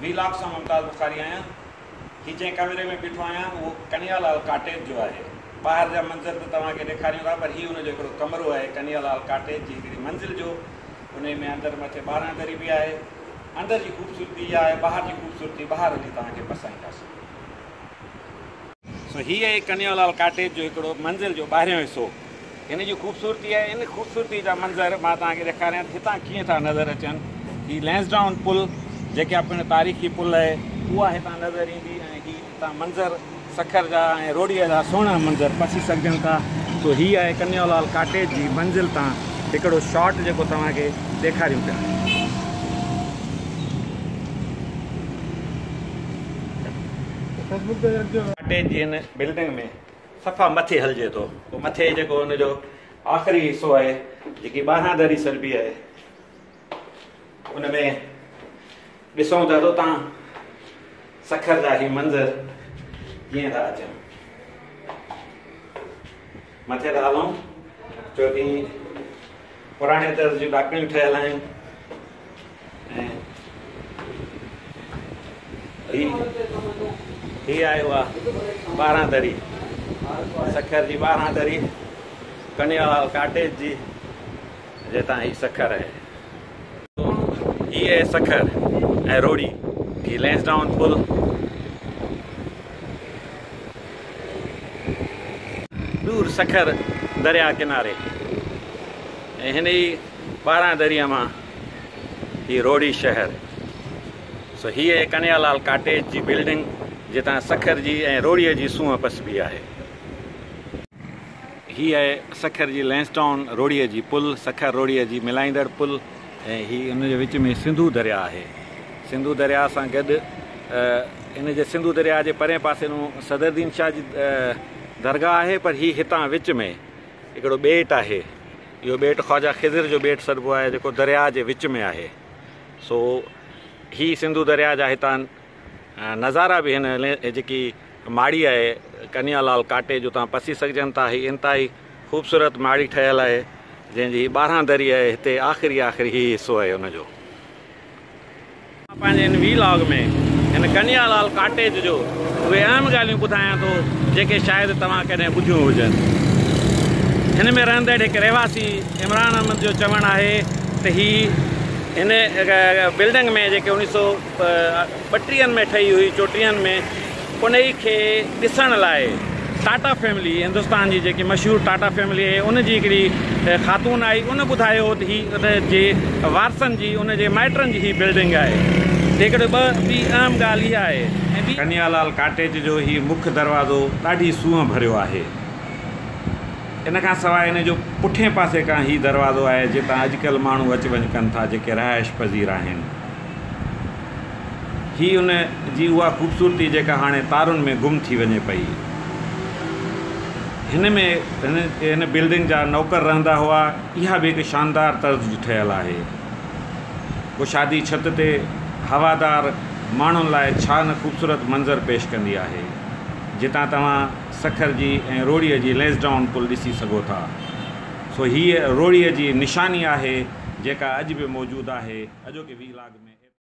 Vlog से मुमताज़ बुखारी आया। ही जै कमरे में बीठो आया वो कन्हैयालाल कॉटेज जो है। बाहर जा मंजर तो तव्हांखे ॾेखारियूं था, पर ही उनजो हिकिड़ो कमरो है कन्हैयालाल कॉटेज जी हिकिड़ी मंज़िल जो। उन में अंदर मथे 12 दरी भी है। अंदर की खूबसूरती है, बाहर की खूबसूरती बाहर हली तव्हांखे पसाईंदासीं। सो ही है कन्हैयालाल कॉटेज जो हिकिड़ो मंज़िल जो ॿाहिरियों हिसो। इन जी खूबसूरती है, इन खूबसूरती जा मंज़र मां तव्हांखे ॾेखारियां हितां कीअं था नज़र अचनि। ही लैंसडाउन पुल जेके अपने तारीख़ी पुल है उहा हितां नज़र ईंदी ऐं ही हितां मंज़र सखर जा ऐं रोडीअ जा सुहिणा मंज़र पसी सघजनि था। तो ही आहे कन्हैयालाल कॉटेज जी मंज़िल तां हिकिड़ो शॉट जेको तव्हांखे ॾेखारियूं पिया। कॉटेज जी हिन बिल्डिंग में सफ़ा मथे हलिजे थो। पोइ मथे जेको हुनजो आख़िरी हिसो आहे जेकी 12 दरी सरबी आहे उन में ॾिसूं था तो तव्हां सखर जा ही मंज़र कीअं था अचनि। मथे था हलूं छोकी पुराणे तर्ज़ जूं ॾाकणियूं ठहियल आहिनि ऐं ही आहे उहा 12 दरी सखर जी 12 दरी कन्हैयालाल कॉटेज जी जितां ही सखर है। तो ही है सखर ऐं रोड़ी ही लैंसडाउन पुल। दूर सखर दरिया किनारे ऐं हिन ई 12 दरीअ मां ही रोड़ी शहर। सो ही है कन्हैयालाल कॉटेज जी बिल्डिंग जितां सखर जी ऐं रोड़ीअ जी सूंहं पसबी आहे। ही आहे सखर जी लैंसडाउन रोड़ीअ जी पुल, सखर रोड़ीअ जी मिलाईंदड़ पुल ऐं ही उनजे विच में सिंधु दरिया आहे। सिंधु दरिया सां गॾु इन जे सिंधु दरिया जे परे पासे नूं सदरुद्दीन शाह जी दरगाह आहे, पर ही हितां विच में हिकिड़ो ॿेट आहे। इहो ॿेट ख्वाजा ख़िज़िर जो ॿेट सरबो आहे जेको दरिया जे विच में आहे। सो ही सिंधु दरिया जा हितां नज़ारा भी हिन जेकी माड़ी आहे कन्हैयालाल कॉटेज जो तव्हां पसी सघजनि था। ही इंतिहाई ख़ूबसूरत माड़ी ठहियल आहे जंहिंजी 12 दरी आहे। हिते आख़िरी ही हिसो आहे हुनजो। पंहिंजे हिन वीलॉग में हिन कन्हैयालाल कॉटेज जो उहे अहम ॻाल्हियूं ॿुधायां थो जेके शायदि तव्हां कॾहिं ॿुधियूं हुजनि। हिन में रहंदड़ हिकु रहवासी इमरान अहमद जो चवणु आहे त ही हिन बिल्डिंग में जेके 1932 में ठही हुई 34 में उन खे ॾिसण लाइ टाटा फैमिली हिंदुस्तान जी जेकी मशहूरु टाटा फैमिली आहे उन जी हिकिड़ी ख़ातून आई। उन ॿुधायो त ही उन जे वारसनि जी उन जे माइटनि जी ही बिल्डिंग आहे। हिकिड़ो ॿी अहम ॻाल्हि इहा आहे कन्हैयालाल कॉटेज जो ही मुख्य दरवाज़ो ॾाढी सूंहं भरियो आहे। इन खां सवाइ इन जो पुठिएं पासे खां ही दरवाज़ो आहे जितां अॼुकल्ह माण्हू अच वञ कनि था जेके रहाइश पज़ीर आहिनि। ही उन जी उहा ख़ूबसूरती जेका हाणे तारुनि में गुम थी वञे पई। हिन में हिन बिल्डिंग जा नौकर रहंदा हुआ। इहा बि हिकु शानदार तर्ज़ जी ठहियल आहे। कुशादी छित ते हवादार माण्हुनि लाइ छा न ख़ूबसूरत मंज़र पेश कंदी आहे जितां तव्हां सखर जी ऐं रोड़ीअ जी लैंसडाउन पुल ॾिसी सघो था। सो हीअ रोड़ीअ जी निशानी आहे जेका अॼु बि मौजूदु आहे अॼोके वीलॉग में।